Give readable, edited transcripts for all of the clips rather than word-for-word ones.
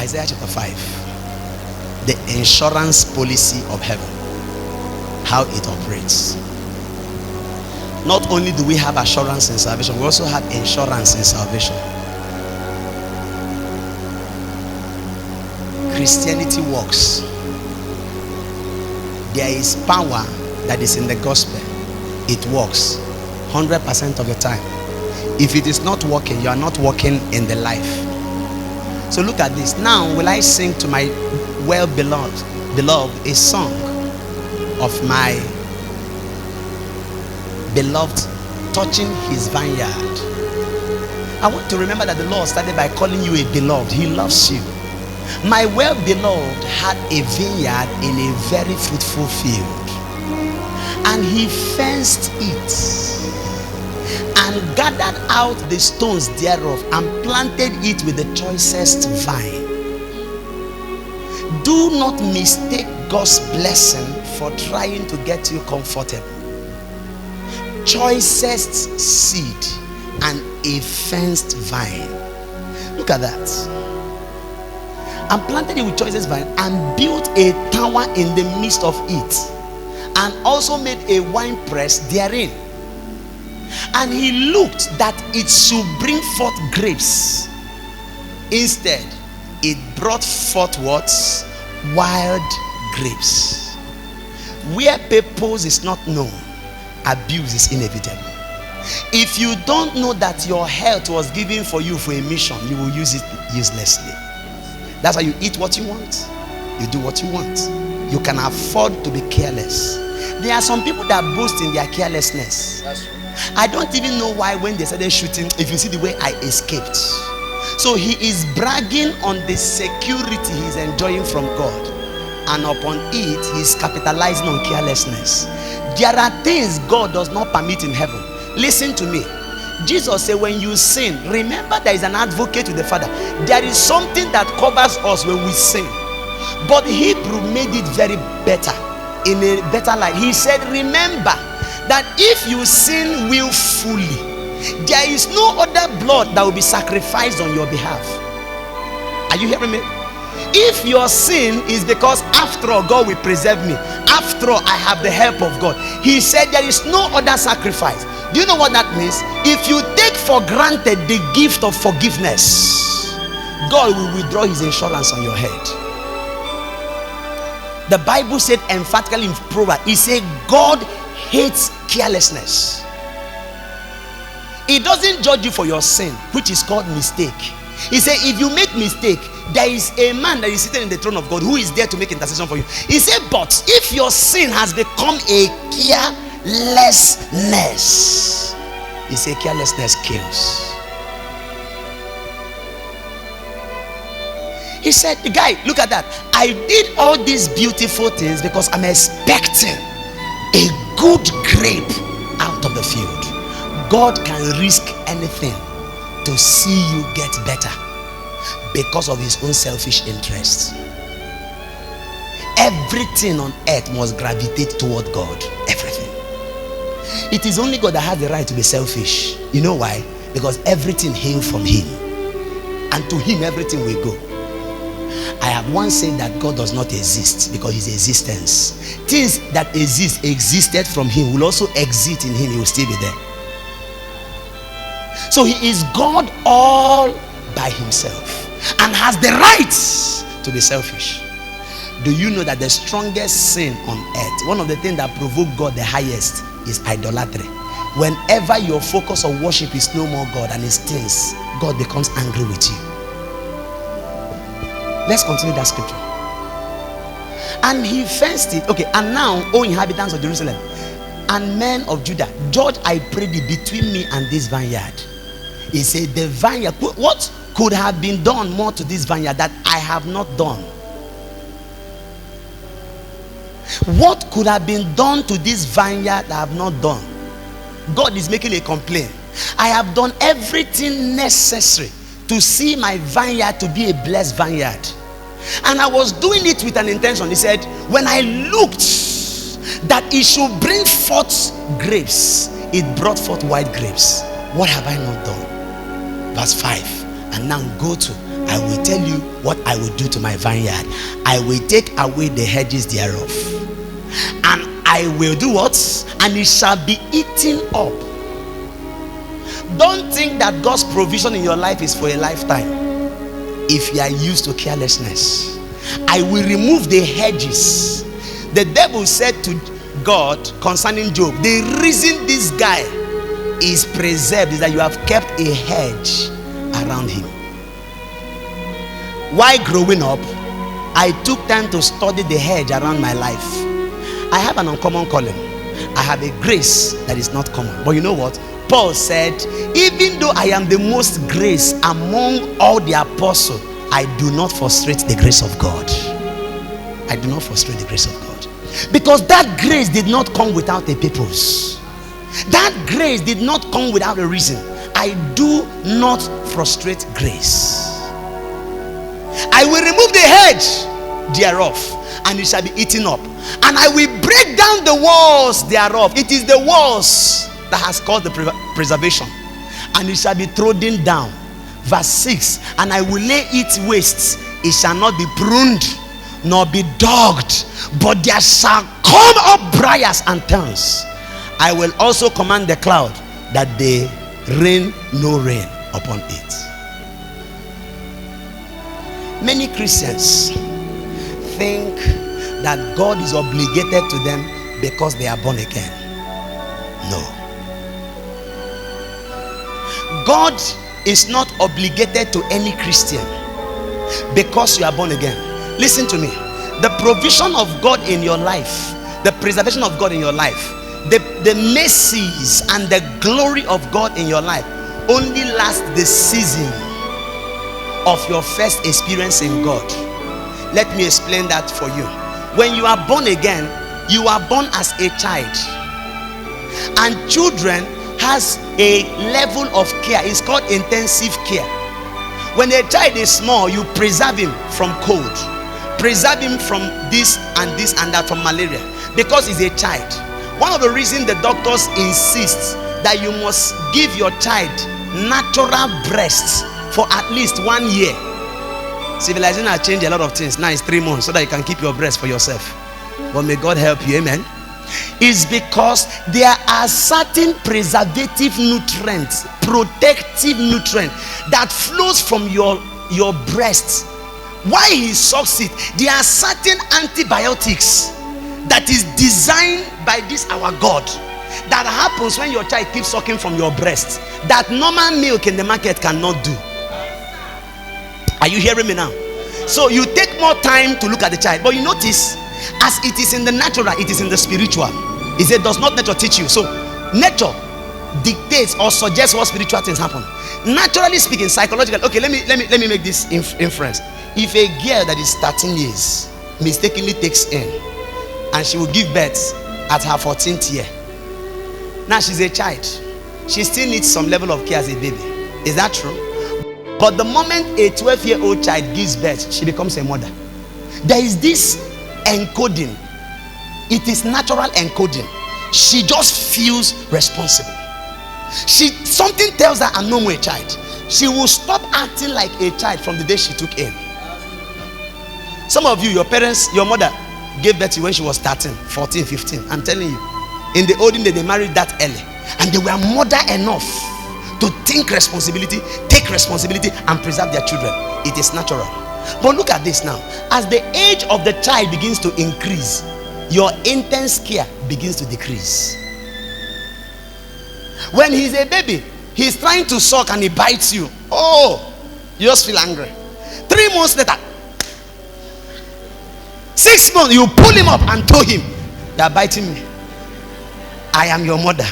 Isaiah chapter 5. The insurance policy of heaven, how it operates. Not only do we have assurance in salvation, we also have insurance in salvation. Christianity works. There is power that is in the gospel. It works 100% of the time. If it is not working, you are not working in the life. So look at this. Now will I sing to my beloved a song of my beloved touching his vineyard. I want to remember that the Lord started by calling you a beloved. He loves you. My well-beloved had a vineyard in a very fruitful field, and he fenced it and gathered out the stones thereof and planted it with the choicest vine. Do not mistake God's blessing for trying to get you comfortable. Choicest seed and a fenced vine. Look at that. And planted it with choicest vine and built a tower in the midst of it, and also made a wine press therein. And he looked that it should bring forth grapes. Instead, it brought forth what? Wild grapes. Where purpose is not known, abuse is inevitable. If you don't know that your health was given for you for a mission, you will use it uselessly. That's why you eat what you want, you do what you want. You can afford to be careless. There are some people that boast in their carelessness. That's right. I don't even know why when they started shooting, if you see the way I escaped. So he is bragging on the security he's enjoying from God, and upon it he's capitalizing on carelessness. There are things God does not permit in heaven. Listen to me. Jesus said, when you sin, remember there is an advocate with the Father. There is something that covers us when we sin. But Hebrew made it very better, in a better light. He said, remember that if you sin willfully, there is no other blood that will be sacrificed on your behalf. Are you hearing me? If your sin is because after all God will preserve me, after all I have the help of God, he said there is no other sacrifice. Do you know what that means? If you take for granted the gift of forgiveness, God will withdraw his insurance on your head. The Bible said emphatically in Proverbs, he said God hates carelessness. He doesn't judge you for your sin, which is called mistake. He said if you make mistake, there is a man that is sitting in the throne of God who is there to make intercession for you. He said, but if your sin has become a carelessness, he said carelessness kills. He said, the guy, look at that. I did all these beautiful things because I'm expecting a good grape out of the field. God can risk anything to see you get better because of his own selfish interests. Everything on earth must gravitate toward God. Everything. It is only God that has the right to be selfish. You know why? Because everything hails from him, and to him everything will go. I have once said that God does not exist because his existence, things that existed from him will also exist in him. He will still be there. So he is God all by himself and has the right to be selfish. Do you know that the strongest sin on earth, one of the things that provoke God the highest, is idolatry? Whenever your focus of worship is no more God and his things, God becomes angry with you. Let's continue that scripture. And he fenced it. Okay, and now, O inhabitants of Jerusalem and men of Judah, judge, I pray thee, between me and this vineyard. He said, the vineyard, what could have been done more to this vineyard that I have not done? What could have been done to this vineyard that I have not done? God is making a complaint. I have done everything necessary to see my vineyard to be a blessed vineyard, and I was doing it with an intention. He said, when I looked that it should bring forth grapes, it brought forth white grapes. What have I not done? Verse 5. And now go to I will tell you what I will do to my vineyard. I will take away the hedges thereof, and I will do what? And it shall be eaten up. Don't think that God's provision in your life is for a lifetime if you are used to carelessness. I will remove the hedges. The devil said to God concerning Job, the reason this guy is preserved is that you have kept a hedge around him. While growing up, I took time to study the hedge around my life. I have an uncommon calling. I have a grace that is not common. But you know what? Paul said, even though I am the most grace among all the apostles, I do not frustrate the grace of God. I do not frustrate the grace of God. Because that grace did not come without a purpose. That grace did not come without a reason. I do not frustrate grace. I will remove the hedge thereof, and it shall be eaten up, and I will break down the walls thereof. It is the walls that has caused the preservation, and it shall be trodden down. Verse 6, and I will lay it waste. It shall not be pruned nor be dogged, but there shall come up briars and thorns. I will also command the cloud that they rain no rain upon it. Many Christians think that God is obligated to them because they are born again. No. God is not obligated to any Christian because you are born again. Listen to me. The provision of God in your life, the preservation of God in your life, the mercies and the glory of God in your life only last the season of your first experience in God. Let me explain that for you. When you are born again, you are born as a child, and children has a level of care. It's called intensive care. When a child is small, you preserve him from cold, preserve him from this and that, from malaria, because he's a child. One of the reasons the doctors insist that you must give your child natural breasts for at least 1 year. Civilization has changed a lot of things. Now it's 3 months so that you can keep your breast for yourself. But may God help you, amen. Is because there are certain preservative nutrients, protective nutrients that flows from your breast. Why he sucks it? There are certain antibiotics that is designed by this our God that happens when your child keeps sucking from your breast, that normal milk in the market cannot do. Are you hearing me now? So you take more time to look at the child, but you notice, as it is in the natural, it is in the spiritual. He said, does not nature teach you? So nature dictates or suggests what spiritual things happen. Naturally speaking, psychologically, okay, let me make this inference. If a girl that is 13 years mistakenly takes in, and she will give birth at her 14th year, now she's a child, she still needs some level of care as a baby. Is that true? But the moment a 12-year-old child gives birth, she becomes a mother. There is this encoding. It is natural encoding. She just feels responsible. Something tells her, I'm no more a child. She will stop acting like a child from the day she took in. Some of you, your parents, your mother gave birth to you when she was 13, 14, 15. I'm telling you, in the olden days, they married that early, and they were mother enough to think responsibility, take responsibility, and preserve their children. It is natural. But look at this now. As the age of the child begins to increase, your intense care begins to decrease. When he's a baby, he's trying to suck and he bites you. Oh, you just feel angry. 3 months later, 6 months, you pull him up and tow him. They are biting me. I am your mother.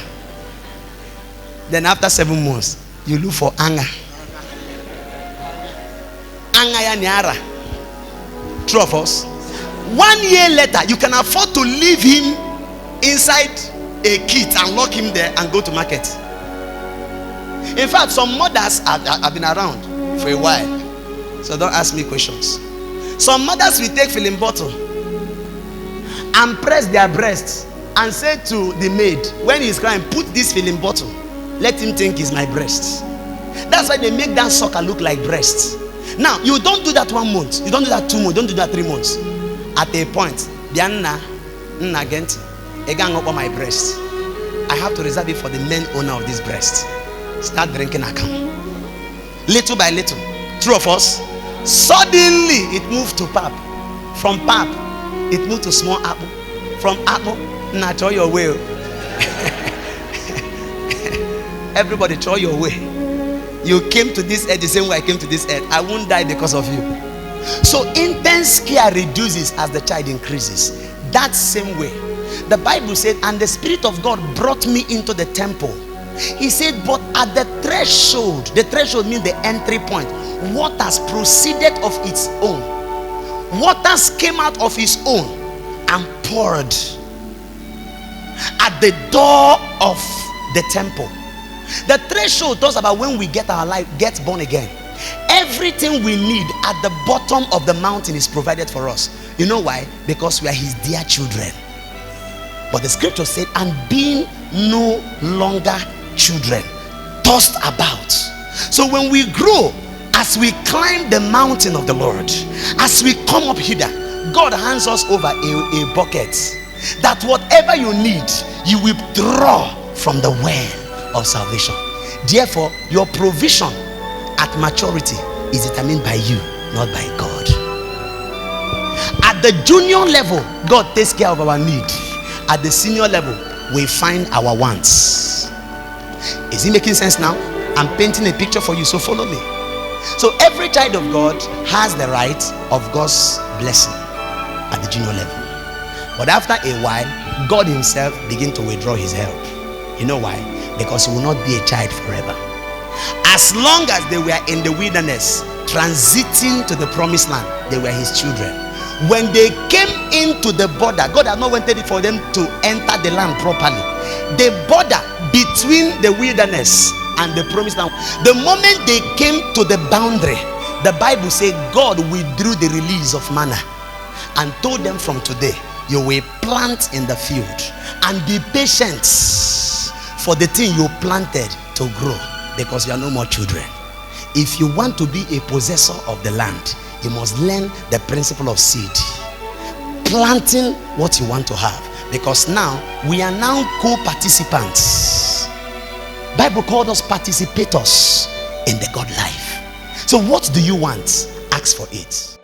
Then after 7 months, you look for anger. Anger ya niara. True of us. 1 year later, you can afford to leave him inside a kit and lock him there and go to market. In fact, some mothers have been around for a while, so don't ask me questions. Some mothers will take filling bottle and press their breasts and say to the maid, when he's crying, put this filling bottle, let him think it's my breast. That's why they make that sucker look like breasts. Now, you don't do that 1 month, you don't do that 2 months, don't do that 3 months. At a point, Bianna, Nagent, a gang up on my breast. I have to reserve it for the main owner of this breast. Start drinking Akam. Little by little, true of us, suddenly it moved to pap. From pap, it moved to small apple. From apple, now throw your way. Everybody throw your way. You came to this earth the same way I came to this earth. I won't die because of you. So intense care reduces as the child increases. That same way, the Bible said, and the Spirit of God brought me into the temple. He said, but at the threshold means the entry point, waters proceeded of its own. Waters came out of his own and poured at the door of the temple. The threshold talks about when we get our life, get born again. Everything we need at the bottom of the mountain is provided for us. You know why? Because we are his dear children. But the scripture said, and being no longer children, tossed about. So when we grow, as we climb the mountain of the Lord, as we come up hither, God hands us over a bucket, that whatever you need, you will draw from the well of salvation. Therefore, your provision at maturity is determined by you, not by God. At the junior level, God takes care of our need. At the senior level, we find our wants. Is it making sense now? I'm painting a picture for you, so follow me. So every child of God has the right of God's blessing at the junior level. But after a while, God himself begins to withdraw his help. You know why? Because he will not be a child forever. As long as they were in the wilderness, transiting to the promised land, they were his children. When they came into the border, God had not wanted it for them to enter the land properly. The border between the wilderness and the promised land, the moment they came to the boundary, the Bible said God withdrew the release of manna and told them, from today you will plant in the field and be patient for the thing you planted to grow, because you are no more children. If you want to be a possessor of the land, you must learn the principle of seed, planting what you want to have, because now we are now co-participants. Bible called us participators in the God life. So what do you want? Ask for it.